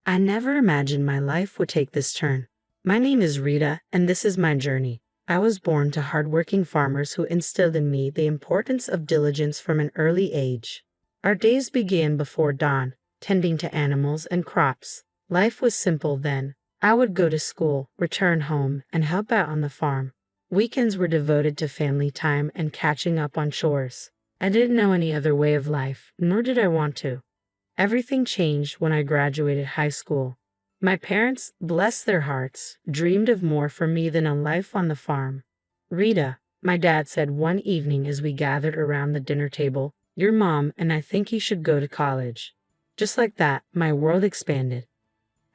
I never imagined my life would take this turn. My name is Rita, and this is my journey. I was born to hardworking farmers who instilled in me the importance of diligence from an early age. Our days began before dawn, tending to animals and crops. Life was simple then. I would go to school, return home, and help out on the farm. Weekends were devoted to family time and catching up on chores. I didn't know any other way of life, nor did I want to. Everything changed when I graduated high school. My parents, bless their hearts, dreamed of more for me than a life on the farm. Rita, my dad said one evening as we gathered around the dinner table, your mom and I think you should go to college. Just like that, my world expanded.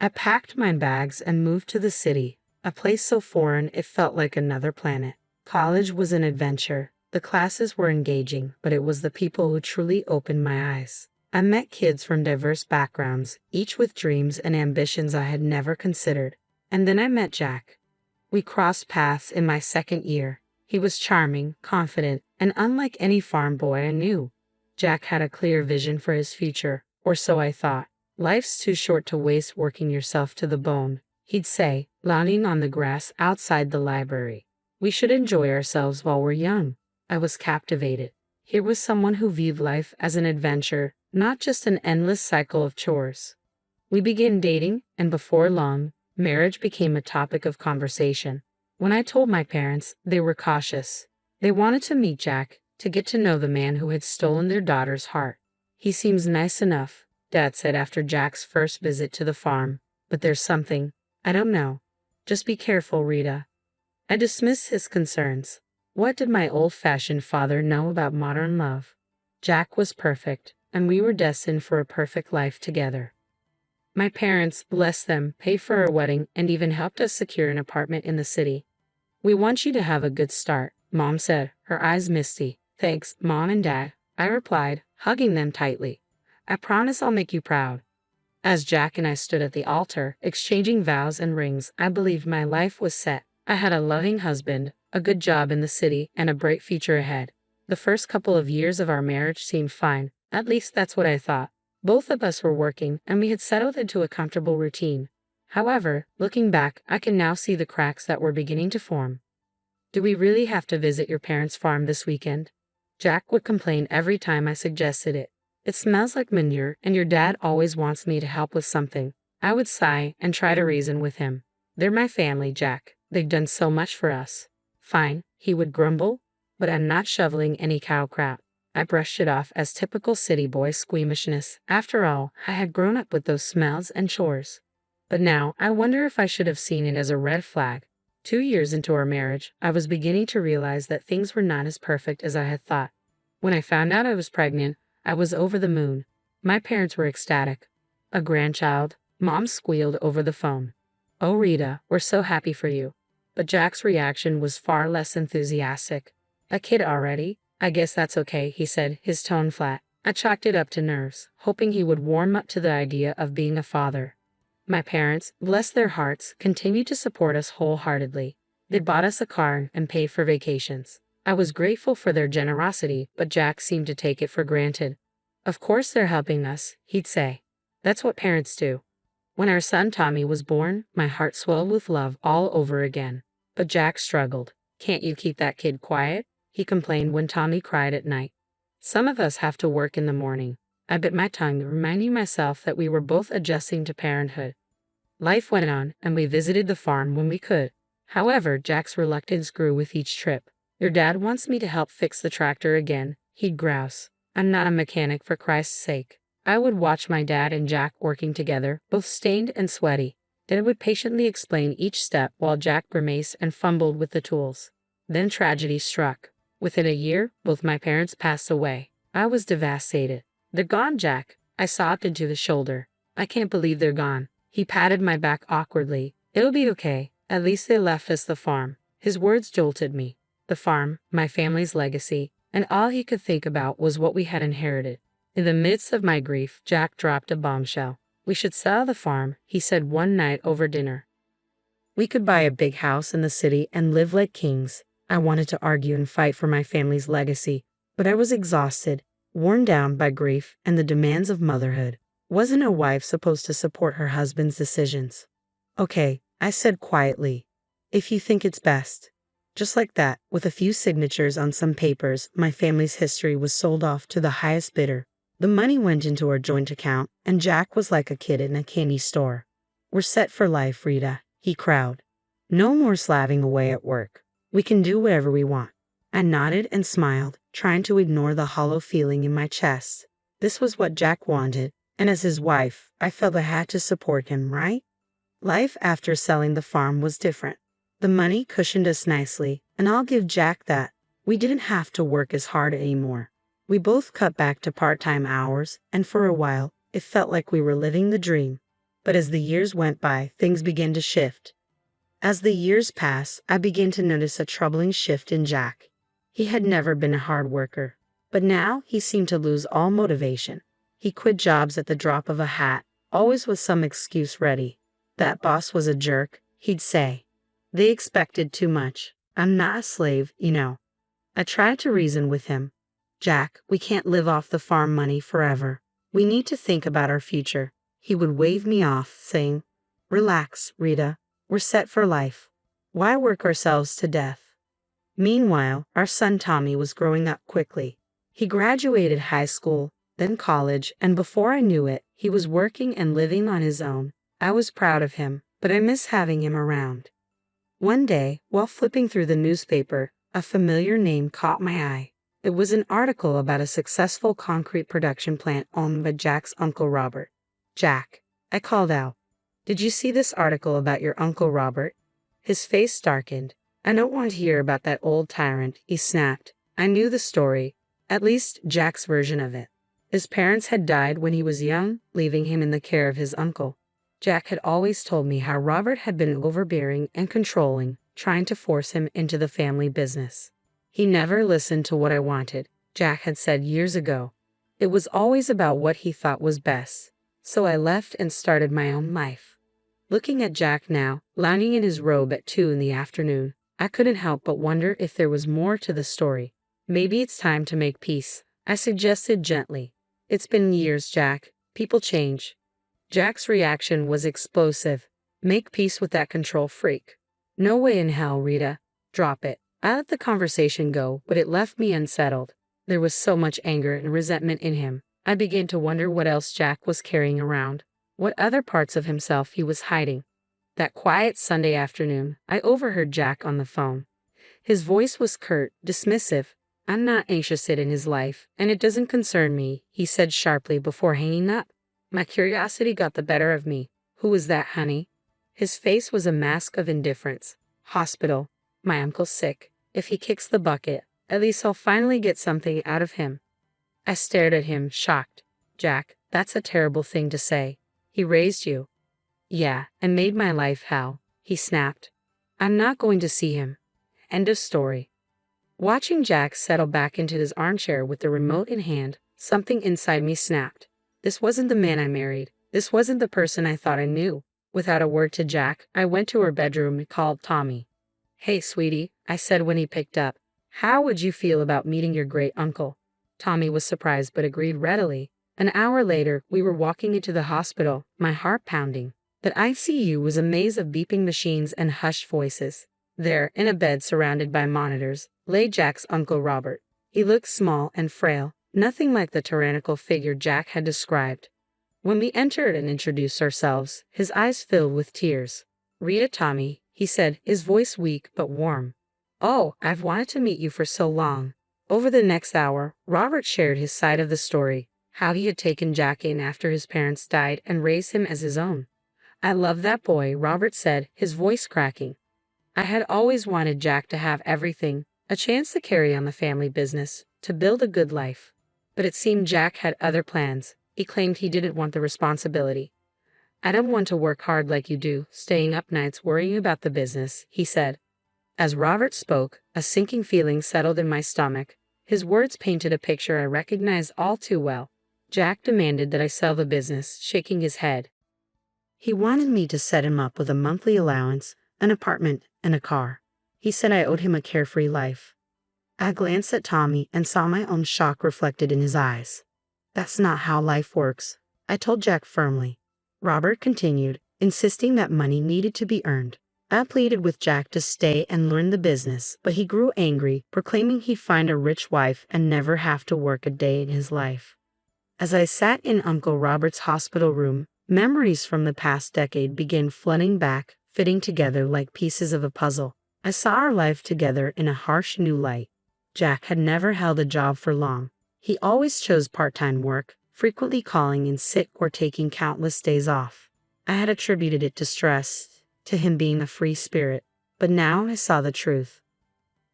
I packed my bags and moved to the city, a place so foreign it felt like another planet. College was an adventure. The classes were engaging, but it was the people who truly opened my eyes. I met kids from diverse backgrounds, each with dreams and ambitions I had never considered. And then I met Jack. We crossed paths in my second year. He was charming, confident, and unlike any farm boy I knew. Jack had a clear vision for his future, or so I thought. Life's too short to waste working yourself to the bone, he'd say, lounging on the grass outside the library. We should enjoy ourselves while we're young. I was captivated. Here was someone who viewed life as an adventure, not just an endless cycle of chores. We began dating, and before long, marriage became a topic of conversation. When I told my parents, they were cautious. They wanted to meet Jack, to get to know the man who had stolen their daughter's heart. He seems nice enough, Dad said after Jack's first visit to the farm, but there's something, I don't know. Just be careful, Rita. I dismissed his concerns. What did my old-fashioned father know about modern love? Jack was perfect, and we were destined for a perfect life together. My parents, bless them, paid for our wedding and even helped us secure an apartment in the city. We want you to have a good start, Mom said, her eyes misty. Thanks, Mom and Dad, I replied, hugging them tightly. I promise I'll make you proud. As Jack and I stood at the altar, exchanging vows and rings, I believed my life was set. I had a loving husband, a good job in the city, and a bright future ahead. The first couple of years of our marriage seemed fine, at least that's what I thought. Both of us were working, and we had settled into a comfortable routine. However, looking back, I can now see the cracks that were beginning to form. Do we really have to visit your parents' farm this weekend? Jack would complain every time I suggested it. It smells like manure, and your dad always wants me to help with something. I would sigh and try to reason with him. They're my family, Jack. They've done so much for us. Fine, he would grumble, but I'm not shoveling any cow crap. I brushed it off as typical city boy squeamishness. After all, I had grown up with those smells and chores. But now, I wonder if I should have seen it as a red flag. 2 years into our marriage, I was beginning to realize that things were not as perfect as I had thought. When I found out I was pregnant, I was over the moon. My parents were ecstatic. A grandchild, Mom squealed over the phone. Oh, Rita, we're so happy for you. But Jack's reaction was far less enthusiastic. A kid already? I guess that's okay, he said, his tone flat. I chalked it up to nerves, hoping he would warm up to the idea of being a father. My parents, bless their hearts, continued to support us wholeheartedly. They bought us a car and paid for vacations. I was grateful for their generosity, but Jack seemed to take it for granted. Of course they're helping us, he'd say. That's what parents do. When our son Tommy was born, my heart swelled with love all over again. But Jack struggled. Can't you keep that kid quiet? He complained when Tommy cried at night. Some of us have to work in the morning. I bit my tongue, reminding myself that we were both adjusting to parenthood. Life went on, and we visited the farm when we could. However, Jack's reluctance grew with each trip. Your dad wants me to help fix the tractor again, he'd grouse. I'm not a mechanic, for Christ's sake. I would watch my dad and Jack working together, both stained and sweaty. Then I would patiently explain each step while Jack grimaced and fumbled with the tools. Then tragedy struck. Within a year, both my parents passed away. I was devastated. They're gone, Jack. I sobbed into the shoulder. I can't believe they're gone. He patted my back awkwardly. It'll be okay. At least they left us the farm. His words jolted me. The farm, my family's legacy, and all he could think about was what we had inherited. In the midst of my grief, Jack dropped a bombshell. We should sell the farm, he said one night over dinner. We could buy a big house in the city and live like kings. I wanted to argue and fight for my family's legacy, but I was exhausted, worn down by grief and the demands of motherhood. Wasn't a wife supposed to support her husband's decisions? Okay, I said quietly. If you think it's best. Just like that, with a few signatures on some papers, my family's history was sold off to the highest bidder. The money went into our joint account, and Jack was like a kid in a candy store. We're set for life, Rita, he crowed. No more slaving away at work. We can do whatever we want. I nodded and smiled, trying to ignore the hollow feeling in my chest. This was what Jack wanted, and as his wife, I felt I had to support him, right? Life after selling the farm was different. The money cushioned us nicely, and I'll give Jack that. We didn't have to work as hard anymore. We both cut back to part-time hours, and for a while, it felt like we were living the dream. But as the years went by, things began to shift. As the years passed, I began to notice a troubling shift in Jack. He had never been a hard worker, but now he seemed to lose all motivation. He quit jobs at the drop of a hat, always with some excuse ready. That boss was a jerk, he'd say. They expected too much. I'm not a slave, you know. I tried to reason with him. Jack, we can't live off the farm money forever. We need to think about our future. He would wave me off, saying, Relax, Rita. We're set for life. Why work ourselves to death? Meanwhile, our son Tommy was growing up quickly. He graduated high school, then college, and before I knew it, he was working and living on his own. I was proud of him, but I miss having him around. One day, while flipping through the newspaper, a familiar name caught my eye. It was an article about a successful concrete production plant owned by Jack's Uncle Robert. Jack, I called out. Did you see this article about your Uncle Robert? His face darkened. I don't want to hear about that old tyrant, he snapped. I knew the story, at least Jack's version of it. His parents had died when he was young, leaving him in the care of his uncle. Jack had always told me how Robert had been overbearing and controlling, trying to force him into the family business. He never listened to what I wanted, Jack had said years ago. It was always about what he thought was best. So I left and started my own life. Looking at Jack now, lounging in his robe at 2 in the afternoon, I couldn't help but wonder if there was more to the story. Maybe it's time to make peace, I suggested gently. It's been years, Jack. People change. Jack's reaction was explosive. Make peace with that control freak. No way in hell, Rita. Drop it. I let the conversation go, but it left me unsettled. There was so much anger and resentment in him. I began to wonder what else Jack was carrying around. What other parts of himself he was hiding. That quiet Sunday afternoon, I overheard Jack on the phone. His voice was curt, dismissive. I'm not interested in his life, and it doesn't concern me, he said sharply before hanging up. My curiosity got the better of me. Who was that, honey? His face was a mask of indifference. Hospital. My uncle's sick. If he kicks the bucket, at least I'll finally get something out of him. I stared at him, shocked. Jack, that's a terrible thing to say. He raised you. Yeah, and made my life hell, he snapped. I'm not going to see him. End of story. Watching Jack settle back into his armchair with the remote in hand, something inside me snapped. This wasn't the man I married. This wasn't the person I thought I knew. Without a word to Jack, I went to her bedroom and called Tommy. Hey, sweetie, I said when he picked up. How would you feel about meeting your great uncle? Tommy was surprised but agreed readily. An hour later, we were walking into the hospital, my heart pounding. The ICU was a maze of beeping machines and hushed voices. There, in a bed surrounded by monitors, lay Jack's Uncle Robert. He looked small and frail, nothing like the tyrannical figure Jack had described. When we entered and introduced ourselves, his eyes filled with tears. Rita, Tommy, he said, his voice weak but warm. Oh, I've wanted to meet you for so long. Over the next hour, Robert shared his side of the story, how he had taken Jack in after his parents died and raised him as his own. I love that boy, Robert said, his voice cracking. I had always wanted Jack to have everything, a chance to carry on the family business, to build a good life. But it seemed Jack had other plans. He claimed he didn't want the responsibility. I don't want to work hard like you do, staying up nights worrying about the business, he said. As Robert spoke, a sinking feeling settled in my stomach. His words painted a picture I recognized all too well. Jack demanded that I sell the business, shaking his head. He wanted me to set him up with a monthly allowance, an apartment, and a car. He said I owed him a carefree life. I glanced at Tommy and saw my own shock reflected in his eyes. That's not how life works. I told Jack firmly. Robert continued, insisting that money needed to be earned. I pleaded with Jack to stay and learn the business, but he grew angry, proclaiming he'd find a rich wife and never have to work a day in his life. As I sat in Uncle Robert's hospital room, memories from the past decade began flooding back, fitting together like pieces of a puzzle. I saw our life together in a harsh new light. Jack had never held a job for long. He always chose part-time work, frequently calling in sick or taking countless days off. I had attributed it to stress, to him being a free spirit, but now I saw the truth.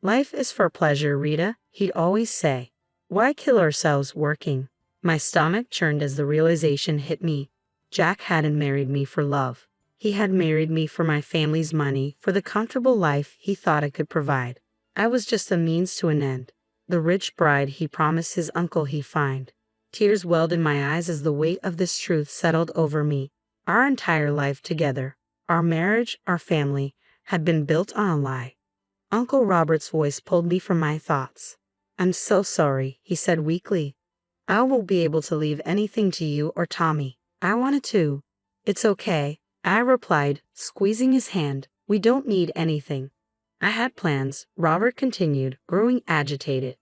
Life is for pleasure, Rita, he'd always say. Why kill ourselves working? My stomach churned as the realization hit me. Jack hadn't married me for love. He had married me for my family's money, for the comfortable life he thought I could provide. I was just a means to an end. The rich bride he promised his uncle he'd find. Tears welled in my eyes as the weight of this truth settled over me. Our entire life together, our marriage, our family, had been built on a lie. Uncle Robert's voice pulled me from my thoughts. I'm so sorry, he said weakly. I won't be able to leave anything to you or Tommy. I wanted to. It's okay, I replied, squeezing his hand. We don't need anything. I had plans, Robert continued, growing agitated.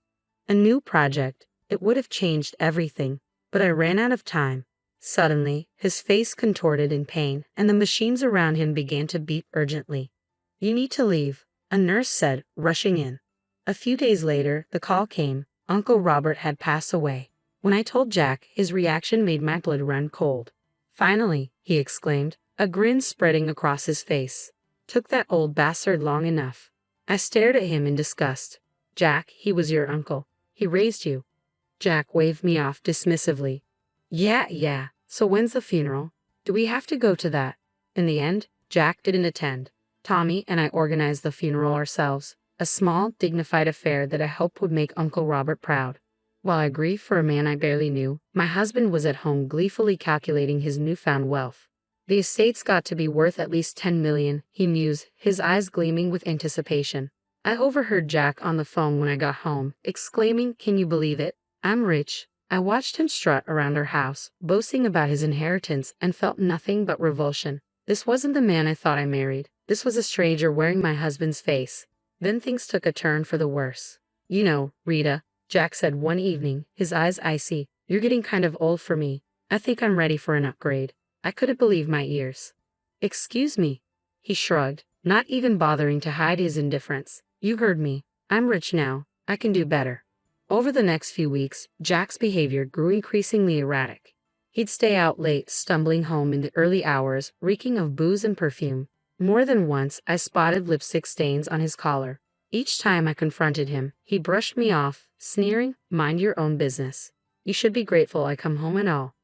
A new project. It would have changed everything, but I ran out of time. Suddenly, his face contorted in pain, and the machines around him began to beep urgently. You need to leave, a nurse said, rushing in. A few days later, the call came. Uncle Robert had passed away. When I told Jack, his reaction made my blood run cold. Finally, he exclaimed, a grin spreading across his face. Took that old bastard long enough. I stared at him in disgust. Jack, he was your uncle. He raised you. Jack waved me off dismissively. Yeah, so when's the funeral? Do we have to go to that? In the end, Jack didn't attend. Tommy and I organized the funeral ourselves, a small, dignified affair that I hoped would make Uncle Robert proud. While I grieved for a man I barely knew, my husband was at home gleefully calculating his newfound wealth. The estate's got to be worth at least $10 million, he mused, his eyes gleaming with anticipation. I overheard Jack on the phone when I got home, exclaiming, can you believe it? I'm rich. I watched him strut around our house, boasting about his inheritance, and felt nothing but revulsion. This wasn't the man I thought I married. This was a stranger wearing my husband's face. Then things took a turn for the worse. You know, Rita, Jack said one evening, his eyes icy, you're getting kind of old for me. I think I'm ready for an upgrade. I couldn't believe my ears. Excuse me. He shrugged, not even bothering to hide his indifference. You heard me. I'm rich now. I can do better. Over the next few weeks, Jack's behavior grew increasingly erratic. He'd stay out late, stumbling home in the early hours, reeking of booze and perfume. More than once, I spotted lipstick stains on his collar. Each time I confronted him, he brushed me off, sneering, mind your own business. You should be grateful I come home at all.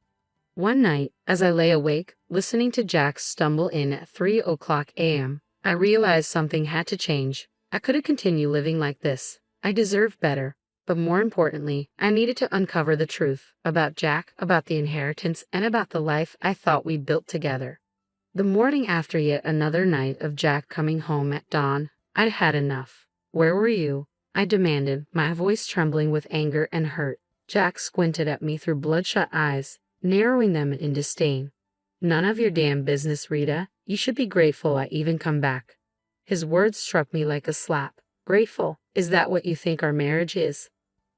One night, as I lay awake, listening to Jack stumble in at 3:00 a.m., I realized something had to change. I couldn't continue living like this. I deserved better. But more importantly, I needed to uncover the truth about Jack, about the inheritance, and about the life I thought we built together. The morning after yet another night of Jack coming home at dawn, I'd had enough. Where were you? I demanded, my voice trembling with anger and hurt. Jack squinted at me through bloodshot eyes, narrowing them in disdain. None of your damn business, Rita. You should be grateful I even come back. His words struck me like a slap. Grateful? Is that what you think our marriage is?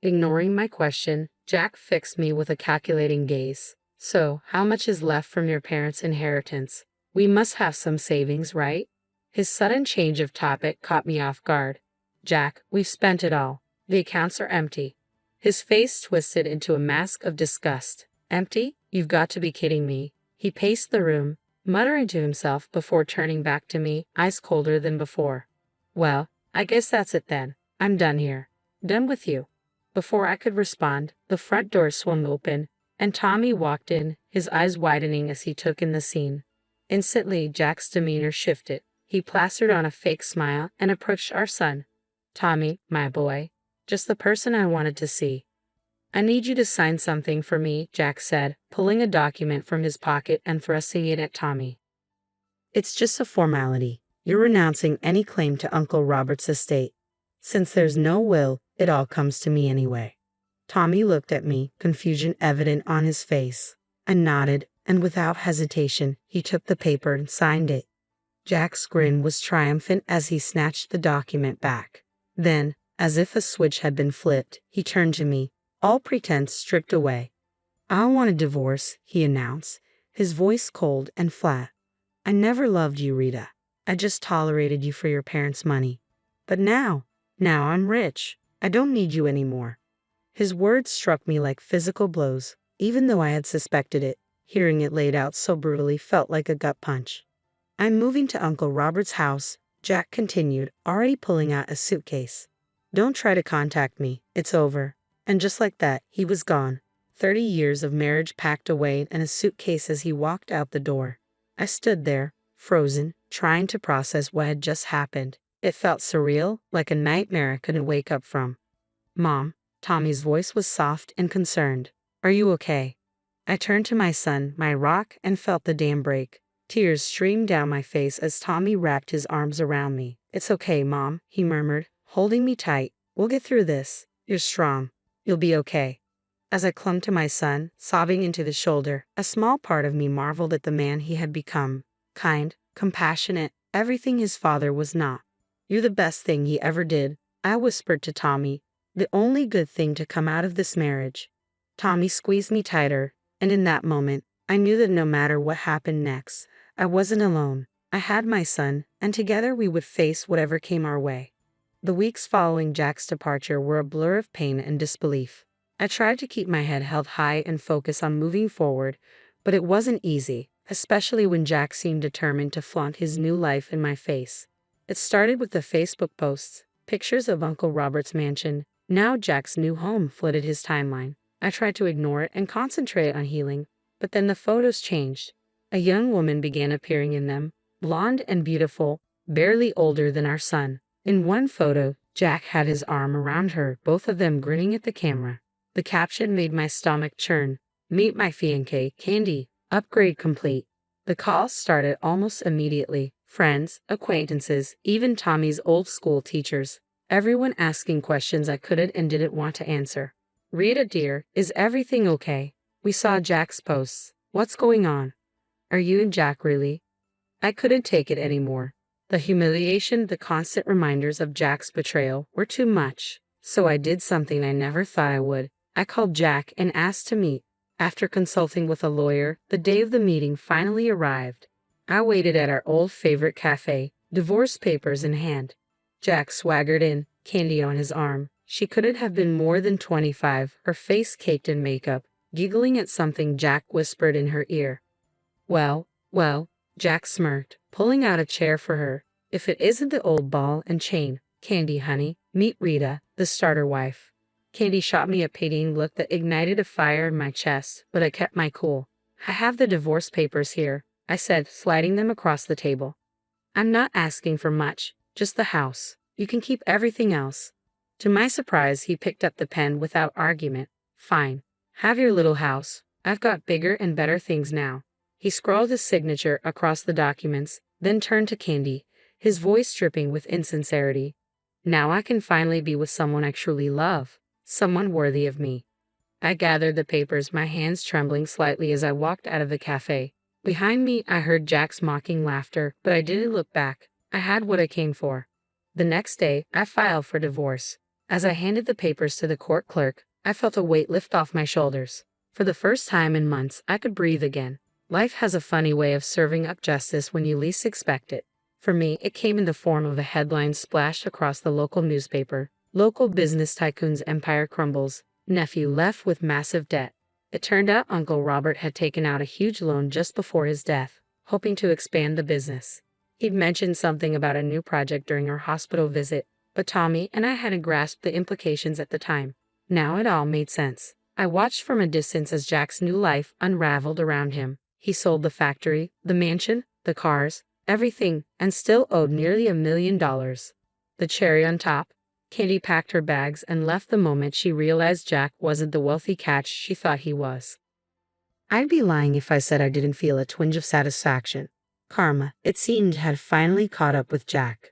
Ignoring my question, Jack fixed me with a calculating gaze. So, how much is left from your parents' inheritance? We must have some savings, right? His sudden change of topic caught me off guard. Jack, we've spent it all. The accounts are empty. His face twisted into a mask of disgust. Empty? You've got to be kidding me. He paced the room, muttering to himself before turning back to me, ice colder than before. Well, I guess that's it then. I'm done here. Done with you. Before I could respond, the front door swung open, and Tommy walked in, his eyes widening as he took in the scene. Instantly, Jack's demeanor shifted. He plastered on a fake smile and approached our son. Tommy, my boy, just the person I wanted to see. I need you to sign something for me, Jack said, pulling a document from his pocket and thrusting it at Tommy. It's just a formality. You're renouncing any claim to Uncle Robert's estate. Since there's no will, it all comes to me anyway. Tommy looked at me, confusion evident on his face. I nodded, and without hesitation, he took the paper and signed it. Jack's grin was triumphant as he snatched the document back. Then, as if a switch had been flipped, he turned to me, all pretense stripped away. "I want a divorce," he announced, his voice cold and flat. "I never loved you, Rita. I just tolerated you for your parents' money. But now I'm rich. I don't need you anymore." His words struck me like physical blows, even though I had suspected it. Hearing it laid out so brutally felt like a gut punch. "I'm moving to Uncle Robert's house," Jack continued, already pulling out a suitcase. "Don't try to contact me. It's over." And just like that, he was gone. 30 years of marriage packed away in a suitcase as he walked out the door. I stood there, frozen, trying to process what had just happened. It felt surreal, like a nightmare I couldn't wake up from. "Mom," Tommy's voice was soft and concerned. "Are you okay?" I turned to my son, my rock, and felt the dam break. Tears streamed down my face as Tommy wrapped his arms around me. "It's okay, Mom," he murmured, holding me tight. "We'll get through this. You're strong. You'll be okay." As I clung to my son, sobbing into his shoulder, a small part of me marveled at the man he had become. Kind, compassionate, everything his father was not. "You're the best thing he ever did," I whispered to Tommy. "The only good thing to come out of this marriage." Tommy squeezed me tighter, and in that moment, I knew that no matter what happened next, I wasn't alone. I had my son, and together we would face whatever came our way. The weeks following Jack's departure were a blur of pain and disbelief. I tried to keep my head held high and focus on moving forward, but it wasn't easy, especially when Jack seemed determined to flaunt his new life in my face. It started with the Facebook posts, pictures of Uncle Robert's mansion. Now Jack's new home flooded his timeline. I tried to ignore it and concentrate on healing, but then the photos changed. A young woman began appearing in them, blonde and beautiful, barely older than our son. In one photo, Jack had his arm around her, both of them grinning at the camera. The caption made my stomach churn. "Meet my fiancé, Candy. Upgrade complete." The calls started almost immediately. Friends, acquaintances, even Tommy's old school teachers. Everyone asking questions I couldn't and didn't want to answer. "Rita dear, is everything okay? We saw Jack's posts. What's going on? Are you and Jack really?" I couldn't take it anymore. The humiliation, the constant reminders of Jack's betrayal were too much. So I did something I never thought I would. I called Jack and asked to meet. After consulting with a lawyer, the day of the meeting finally arrived. I waited at our old favorite cafe, divorce papers in hand. Jack swaggered in, Candy on his arm. She couldn't have been more than 25, her face caked in makeup, giggling at something Jack whispered in her ear. Well, Jack smirked, pulling out a chair for her. "If it isn't the old ball and chain, Candy honey, meet Rita, the starter wife." Candy shot me a pitying look that ignited a fire in my chest, but I kept my cool. "I have the divorce papers here," I said, sliding them across the table. "I'm not asking for much, just the house. You can keep everything else." To my surprise, he picked up the pen without argument. "Fine. Have your little house. I've got bigger and better things now." He scrawled his signature across the documents, then turned to Candy, his voice dripping with insincerity. "Now I can finally be with someone I truly love. Someone worthy of me." I gathered the papers, my hands trembling slightly as I walked out of the cafe. Behind me, I heard Jack's mocking laughter, but I didn't look back. I had what I came for. The next day, I filed for divorce. As I handed the papers to the court clerk, I felt a weight lift off my shoulders. For the first time in months, I could breathe again. Life has a funny way of serving up justice when you least expect it. For me, it came in the form of a headline splashed across the local newspaper. "Local business tycoon's empire crumbles. Nephew left with massive debt." It turned out Uncle Robert had taken out a huge loan just before his death, hoping to expand the business. He'd mentioned something about a new project during our hospital visit, but Tommy and I hadn't grasped the implications at the time. Now it all made sense. I watched from a distance as Jack's new life unraveled around him. He sold the factory, the mansion, the cars, everything, and still owed nearly $1 million. The cherry on top, Candy packed her bags and left the moment she realized Jack wasn't the wealthy catch she thought he was. I'd be lying if I said I didn't feel a twinge of satisfaction. Karma, it seemed, had finally caught up with Jack.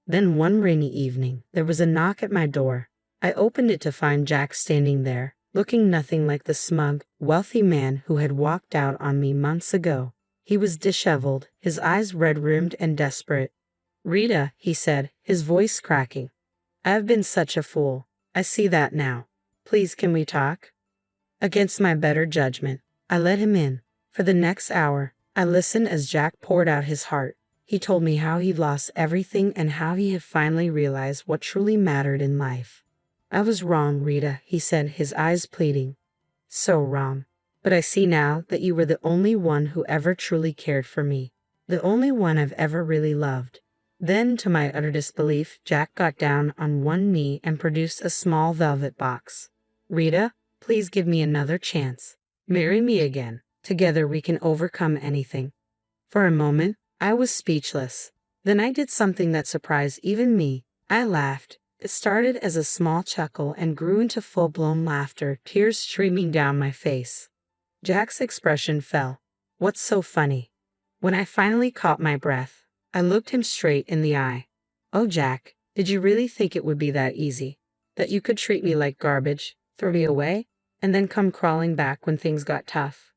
Then one rainy evening, there was a knock at my door. I opened it to find Jack standing there, looking nothing like the smug, wealthy man who had walked out on me months ago. He was disheveled, his eyes red-rimmed and desperate. "Rita," he said, his voice cracking. "I have been such a fool. I see that now. Please, can we talk?" Against my better judgment, I let him in. For the next hour, I listened as Jack poured out his heart. He told me how he'd lost everything and how he had finally realized what truly mattered in life. "I was wrong, Rita," he said, his eyes pleading. "So wrong. But I see now that you were the only one who ever truly cared for me. The only one I've ever really loved." Then, to my utter disbelief, Jack got down on one knee and produced a small velvet box. "Rita, please give me another chance. Marry me again. Together we can overcome anything." For a moment, I was speechless. Then I did something that surprised even me. I laughed. It started as a small chuckle and grew into full-blown laughter, tears streaming down my face. Jack's expression fell. "What's so funny?" When I finally caught my breath, I looked him straight in the eye. "Oh, Jack, did you really think it would be that easy? That you could treat me like garbage, throw me away, and then come crawling back when things got tough?"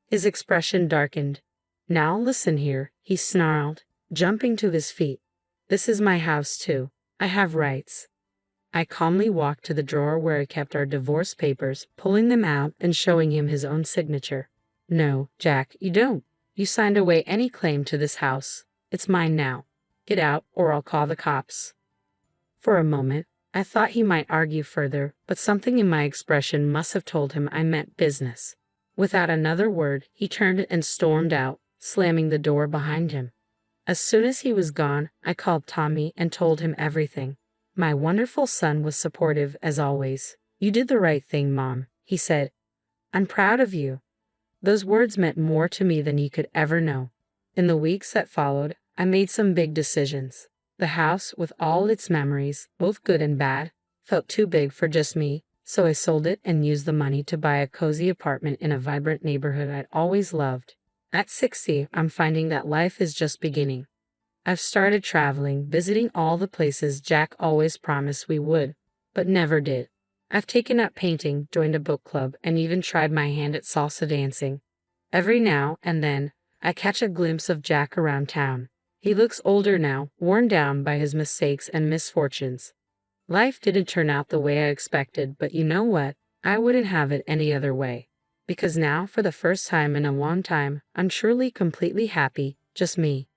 His expression darkened. "Now listen here," he snarled, jumping to his feet. "This is my house, too. I have rights." I calmly walked to the drawer where I kept our divorce papers, pulling them out and showing him his own signature. "No, Jack, you don't. You signed away any claim to this house. It's mine now. Get out, or I'll call the cops." For a moment, I thought he might argue further, but something in my expression must have told him I meant business. Without another word, he turned and stormed out, slamming the door behind him. As soon as he was gone, I called Tommy and told him everything. My wonderful son was supportive as always. "You did the right thing, Mom," he said. "I'm proud of you." Those words meant more to me than he could ever know. In the weeks that followed, I made some big decisions. The house, with all its memories, both good and bad, felt too big for just me, so I sold it and used the money to buy a cozy apartment in a vibrant neighborhood I'd always loved. At 60, I'm finding that life is just beginning. I've started traveling, visiting all the places Jack always promised we would, but never did. I've taken up painting, joined a book club, and even tried my hand at salsa dancing. Every now and then, I catch a glimpse of Jack around town. He looks older now, worn down by his mistakes and misfortunes. Life didn't turn out the way I expected, but you know what? I wouldn't have it any other way. Because now, for the first time in a long time, I'm truly completely happy, just me.